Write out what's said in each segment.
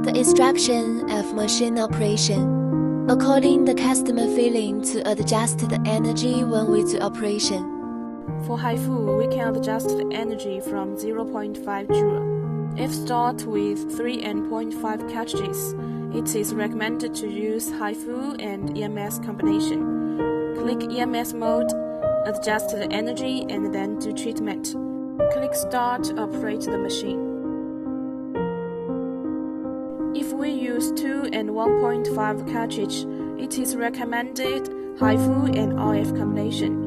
The instruction of machine operation, according the customer feeling to adjust the energy when we do operation. For HIFU, we can adjust the energy from 0.5 joule. If stored with 3 and 0.5 cartridges, it is recommended to use HIFU and EMS combination. Click EMS mode, adjust the energy, and then do treatment. Click Start to operate the machine. If we use 2 and 1.5 cartridge, it is recommended HIFU and RF combination.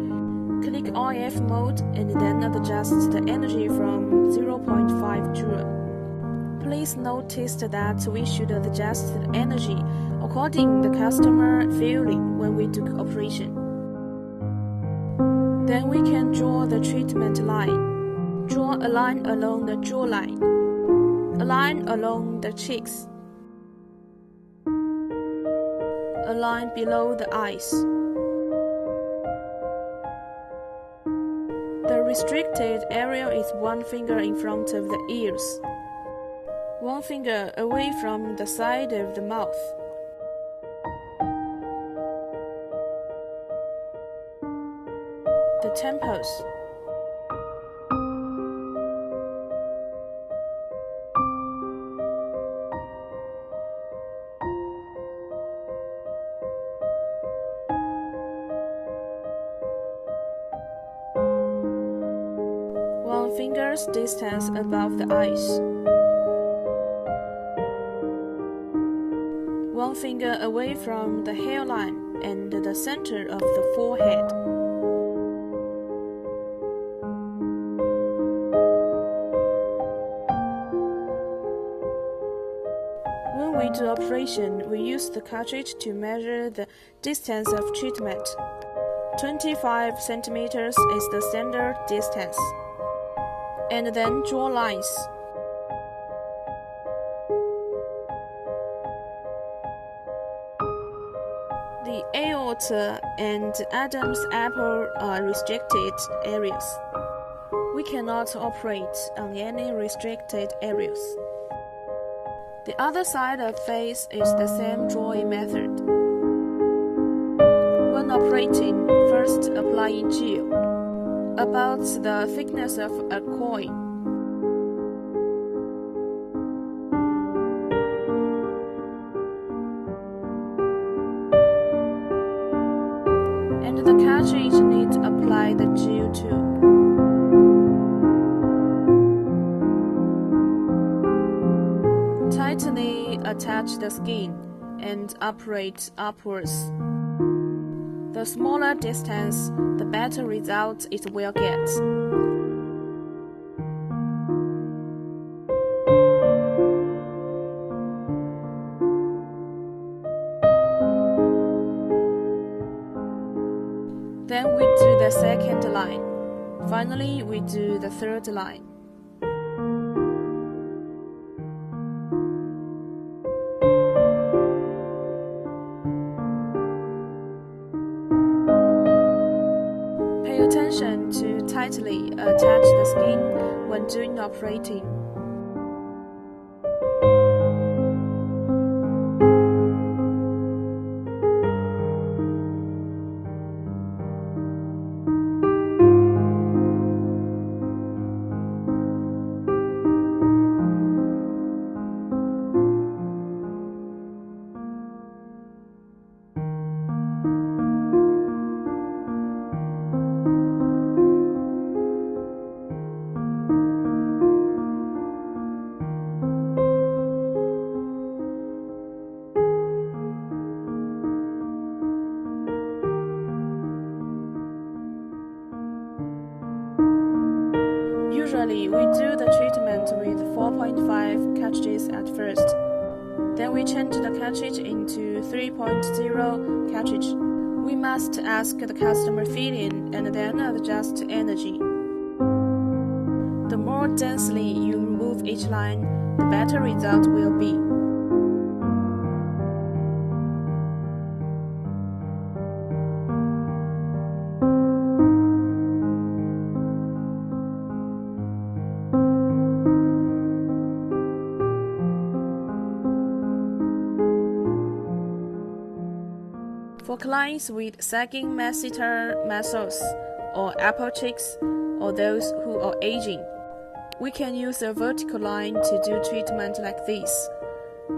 Click RF mode and then adjust the energy from 0.5 joule. Please notice that we should adjust the energy according the customer feeling when we do operation. Then we can draw the treatment line. Draw a line along the jawline, a line along the cheeks, a line below the eyes. The restricted area is 1 finger in front of the ears, 1 finger away from the side of the mouth. The temples. One finger's distance above the eyes. 1 finger away from the hairline and the center of the forehead. When we do operation, we use the cartridge to measure the distance of treatment. 25 centimeters is the standard distance. And then draw lines. The aorta and Adam's apple are restricted areas. We cannot operate on any restricted areas. The other side of face is the same drawing method. When operating, first applying gel, about the thickness of a coin. And the cartridge needs to apply the gel too. Tightly attach the skin and operate upwards. The smaller distance, the better result it will get. Then we do the second line. Finally, we do the third line. Pay attention to tightly attach the skin when doing operating. Usually, we do the treatment with 4.5 cartridges at first. Then we change the cartridge into 3.0 cartridge. We must ask the customer feeling and then adjust energy. The more densely you remove each line, the better result will be. clients with sagging masseter muscles or apple cheeks or those who are aging, we can use a vertical line to do treatment like this.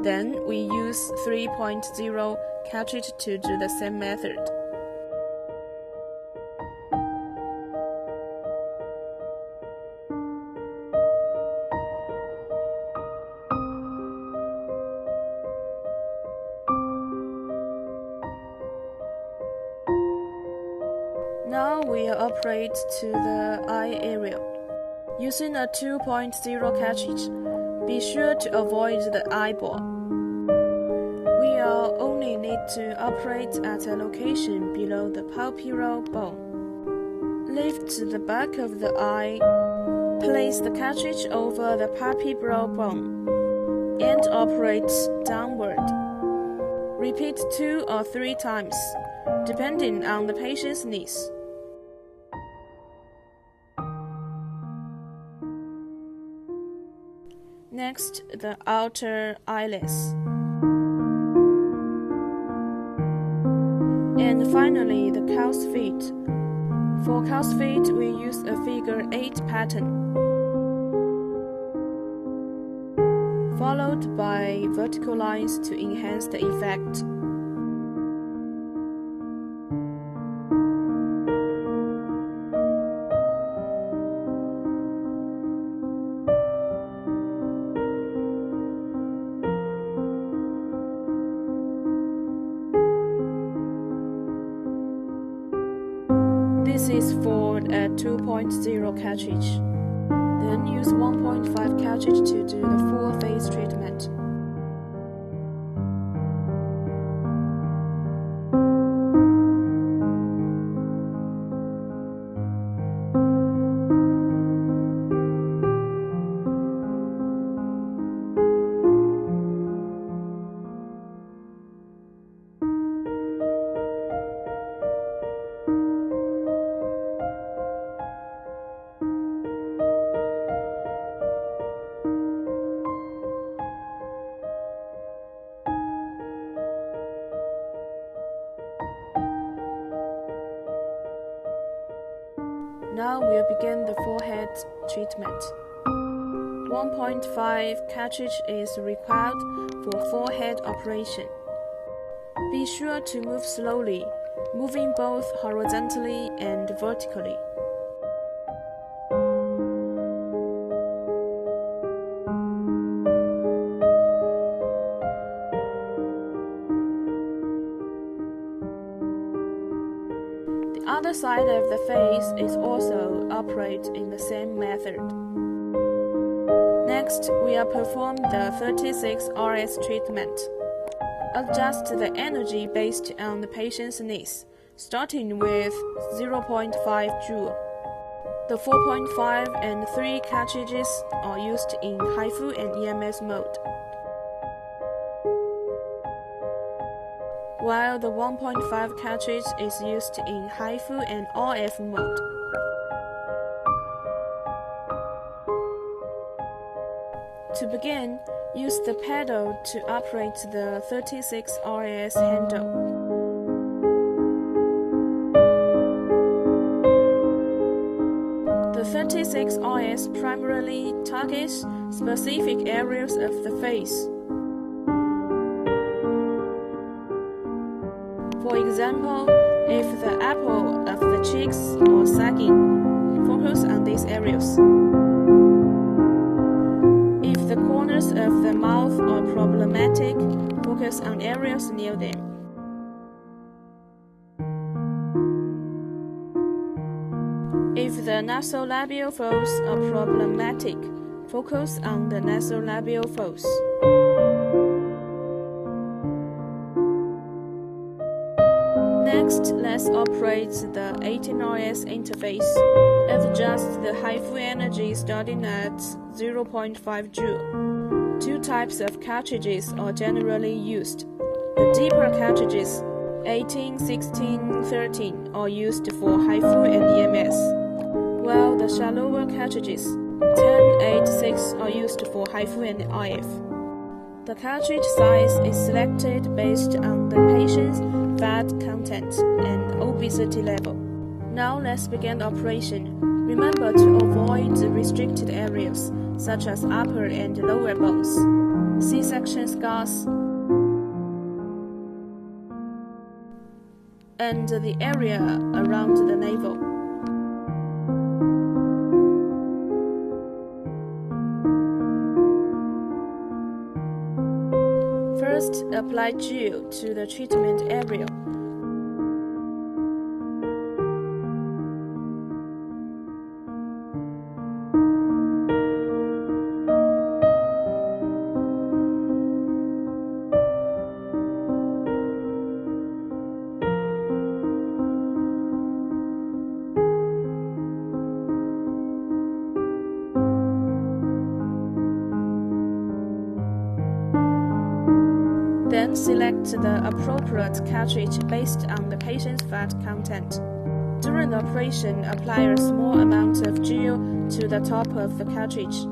Then we use 3.0 cartridge to do the same method. Now we'll operate to the eye area. Using a 2.0 cartridge, be sure to avoid the eyeball. We'll only need to operate at a location below the palpebral bone. Lift the back of the eye, place the cartridge over the palpebral bone, and operate downward. Repeat 2 or 3 times, depending on the patient's needs. Next, the outer eyelids. And finally, the cow's feet. For cow's feet, we use a figure 8 pattern, followed by vertical lines to enhance the effect. This is for a 2.0 cartridge. Then use 1.5 cartridge to do the full face treatment. Now we'll begin the forehead treatment. 1.5 cartridge is required for forehead operation. Be sure to move slowly, moving both horizontally and vertically. The other side of the face is also operated in the same method. Next, we'll perform the 36 RS treatment. Adjust the energy based on the patient's needs, starting with 0.5 joule. The 4.5 and 3 cartridges are used in HIFU and EMS mode, while the 1.5 cartridge is used in HIFU and RF mode. To begin, use the pedal to operate the 36 RS handle. The 36 RS primarily targets specific areas of the face. For example, if the apple of the cheeks are sagging, focus on these areas. If the corners of the mouth are problematic, focus on areas near them. If the nasolabial folds are problematic, focus on the nasolabial folds. Next, let's operate the 18RS interface. Adjust the HIFU energy starting at 0.5 joule. 2 types of cartridges are generally used. The deeper cartridges, 18, 16, 13, are used for HIFU and EMS, while the shallower cartridges, 10, 8, 6, are used for HIFU and IF. The cartridge size is selected based on the patient's fat content and obesity level. Now let's begin the operation. Remember to avoid the restricted areas such as upper and lower bones, C-section scars, and the area around the navel. First, apply gel to the treatment area. Then select the appropriate cartridge based on the patient's fat content. During the operation, apply a small amount of gel to the top of the cartridge.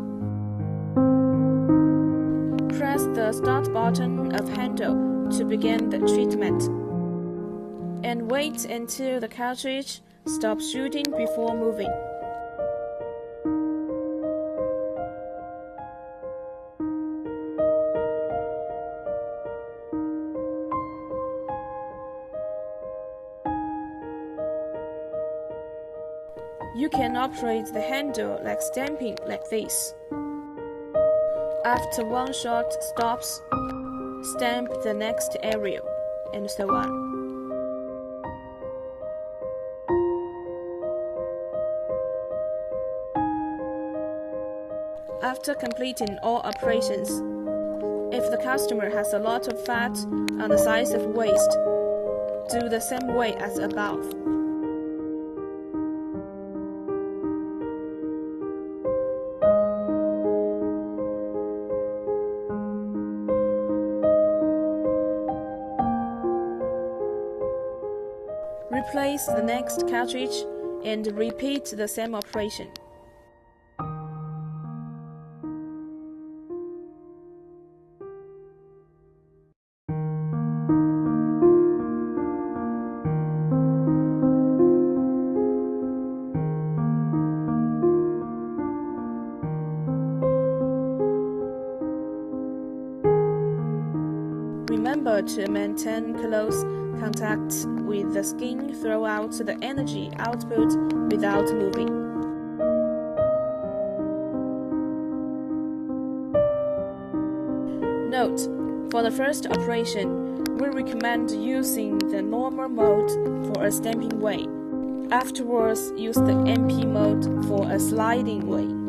Press the start button of handle to begin the treatment, and wait until the cartridge stops shooting before moving. You can operate the handle like stamping like this. After one shot stops, stamp the next area, and so on. After completing all operations, if the customer has a lot of fat on the sides of waist, do the same way as above. Replace the next cartridge and repeat the same operation. Remember to maintain close contact with the skin throughout the energy output without moving. Note: for the first operation, we recommend using the normal mode for a stamping way. Afterwards, use the MP mode for a sliding way.